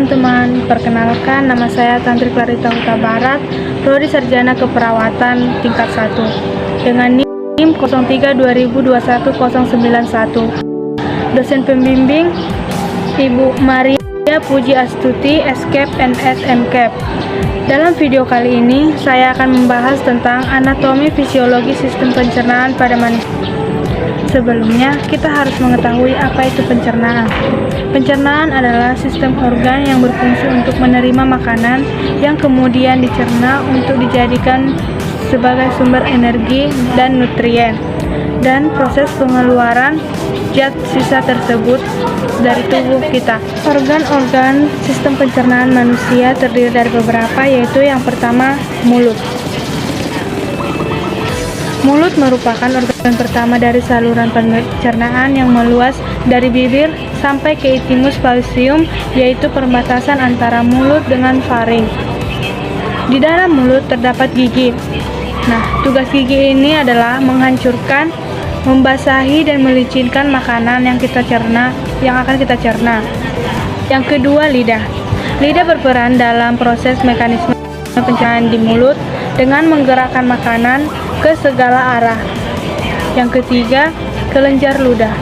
teman-teman, perkenalkan nama saya Tantri Clarita Huta Barat, Prodi Sarjana Keperawatan tingkat 1 dengan NIM 03/2021-091. Dosen pembimbing Ibu Maria Puji Astuti, SCAP NS MCAP. Dalam video kali ini, saya akan membahas tentang anatomi fisiologi sistem pencernaan pada manusia. Sebelumnya, kita harus mengetahui apa itu pencernaan. Pencernaan adalah sistem organ yang berfungsi untuk menerima makanan yang kemudian dicerna untuk dijadikan sebagai sumber energi dan nutrien, dan proses pengeluaran zat sisa tersebut dari tubuh kita. Organ-organ sistem pencernaan manusia terdiri dari beberapa, yaitu yang pertama, mulut. Mulut merupakan organ pertama dari saluran pencernaan yang meluas dari bibir sampai ke thymus falcium, yaitu perbatasan antara mulut dengan faring. Di dalam mulut terdapat gigi. Nah, tugas gigi ini adalah menghancurkan, membasahi dan melicinkan makanan yang akan kita cerna. Yang kedua, lidah. Lidah berperan dalam proses mekanisme pencernaan di mulut dengan menggerakkan makanan ke segala arah. Yang ketiga, kelenjar ludah.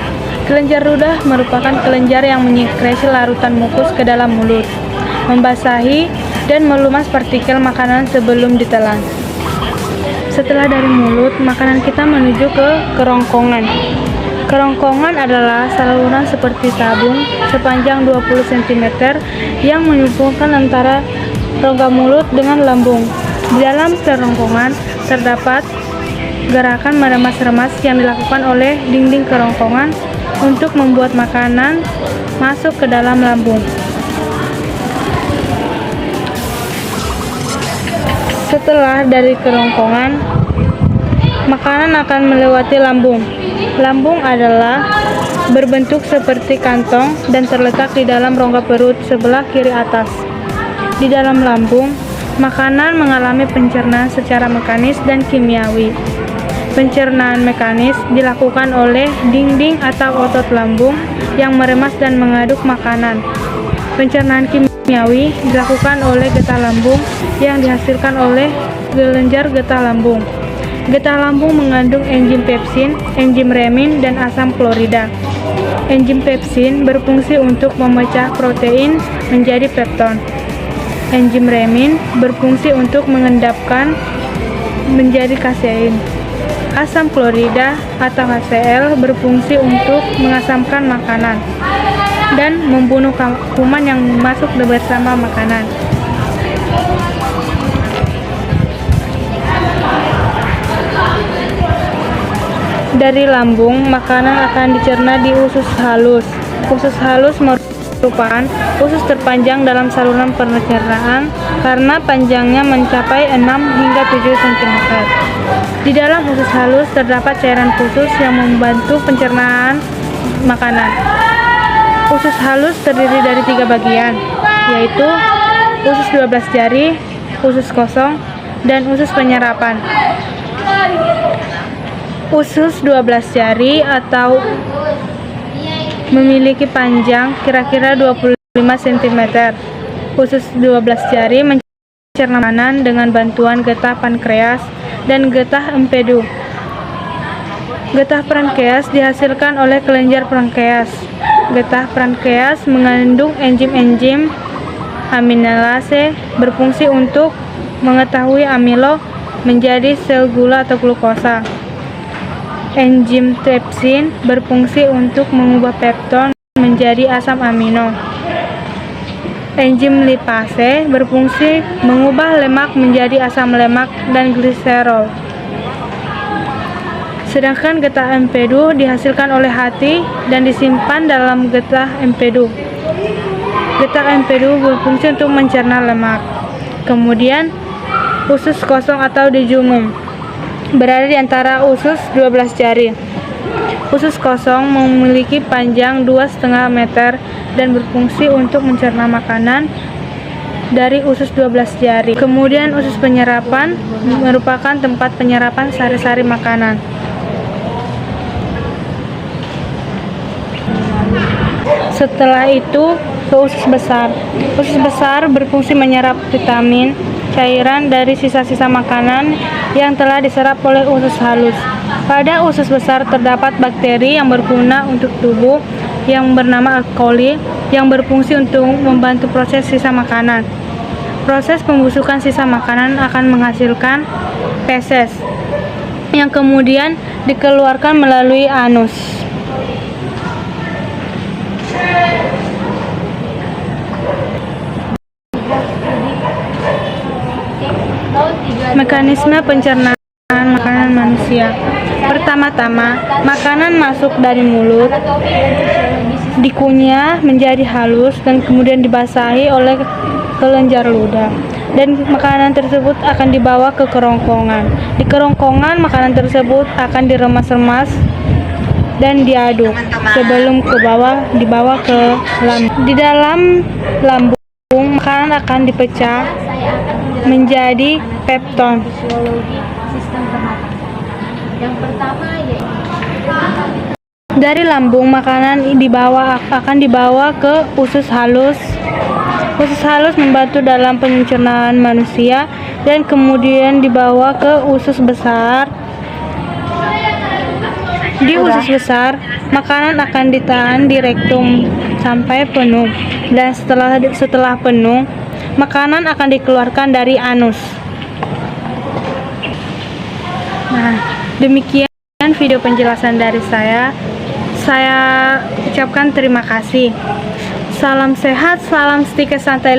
Kelenjar ludah merupakan kelenjar yang menyekresi larutan mukus ke dalam mulut, membasahi dan melumas partikel makanan sebelum ditelan. Setelah dari mulut, makanan kita menuju ke kerongkongan. Kerongkongan adalah saluran seperti tabung sepanjang 20 cm yang menghubungkan antara rongga mulut dengan lambung. Di dalam kerongkongan terdapat gerakan meremas-remas yang dilakukan oleh dinding kerongkongan untuk membuat makanan masuk ke dalam lambung. Setelah dari kerongkongan, makanan akan melewati lambung. Lambung adalah berbentuk seperti kantong dan terletak di dalam rongga perut sebelah kiri atas. Di dalam lambung, makanan mengalami pencernaan secara mekanis dan kimiawi. Pencernaan mekanis dilakukan oleh dinding atau otot lambung yang meremas dan mengaduk makanan. Pencernaan kimiawi dilakukan oleh getah lambung yang dihasilkan oleh kelenjar getah lambung. Getah lambung mengandung enzim pepsin, enzim remin, dan asam klorida. Enzim pepsin berfungsi untuk memecah protein menjadi pepton. Enzim remin berfungsi untuk mengendapkan menjadi kasein. Asam klorida atau HCl berfungsi untuk mengasamkan makanan dan membunuh kuman yang masuk bersama makanan. Dari lambung, makanan akan dicerna di usus halus. Usus halus merupakan usus terpanjang dalam saluran pencernaan karena panjangnya mencapai 6 hingga 7 cm. Di dalam usus halus terdapat cairan khusus yang membantu pencernaan makanan. Usus halus terdiri dari 3 bagian, yaitu usus 12 jari, usus kosong, dan usus penyerapan. Usus 12 jari atau memiliki panjang kira-kira 25 cm. Usus 12 jari mencerna makanan dengan bantuan getah pankreas dan getah empedu. Getah pankreas dihasilkan oleh kelenjar pankreas. Getah pankreas mengandung enzim-enzim aminalase berfungsi untuk mengetahui amilo menjadi sel gula atau glukosa. Enzim tripsin berfungsi untuk mengubah pepton menjadi asam amino. Enzim lipase berfungsi mengubah lemak menjadi asam lemak dan gliserol. Sedangkan getah empedu dihasilkan oleh hati dan disimpan dalam getah empedu. Getah empedu berfungsi untuk mencerna lemak. Kemudian, usus kosong atau dijungum berada di antara usus 12 jari. Usus kosong memiliki panjang 2,5 meter dan berfungsi untuk mencerna makanan dari usus 12 jari. Kemudian usus penyerapan merupakan tempat penyerapan sari-sari makanan. Setelah itu, ke usus besar. Usus besar berfungsi menyerap vitamin, cairan dari sisa-sisa makanan yang telah diserap oleh usus halus. Pada usus besar terdapat bakteri yang berguna untuk tubuh yang bernama E. coli yang berfungsi untuk membantu proses sisa makanan. Proses pembusukan sisa makanan akan menghasilkan feses yang kemudian dikeluarkan melalui anus. Mekanisme pencernaan makanan manusia. Pertama-tama, makanan masuk dari mulut, dikunyah menjadi halus dan kemudian dibasahi oleh kelenjar ludah. Dan makanan tersebut akan dibawa ke kerongkongan. Di kerongkongan, makanan tersebut akan diremas-remas dan diaduk sebelum dibawa ke lambung. Di dalam lambung, makanan akan dipecah menjadi pepton. Dari lambung, makanan akan dibawa ke usus halus. Usus halus membantu dalam pencernaan manusia dan kemudian dibawa ke usus besar. Di usus besar, makanan akan ditahan di rektum sampai penuh, dan setelah penuh, makanan akan dikeluarkan dari anus. Nah, demikian video penjelasan dari saya. Saya ucapkan terima kasih. Salam sehat, salam stikes santai.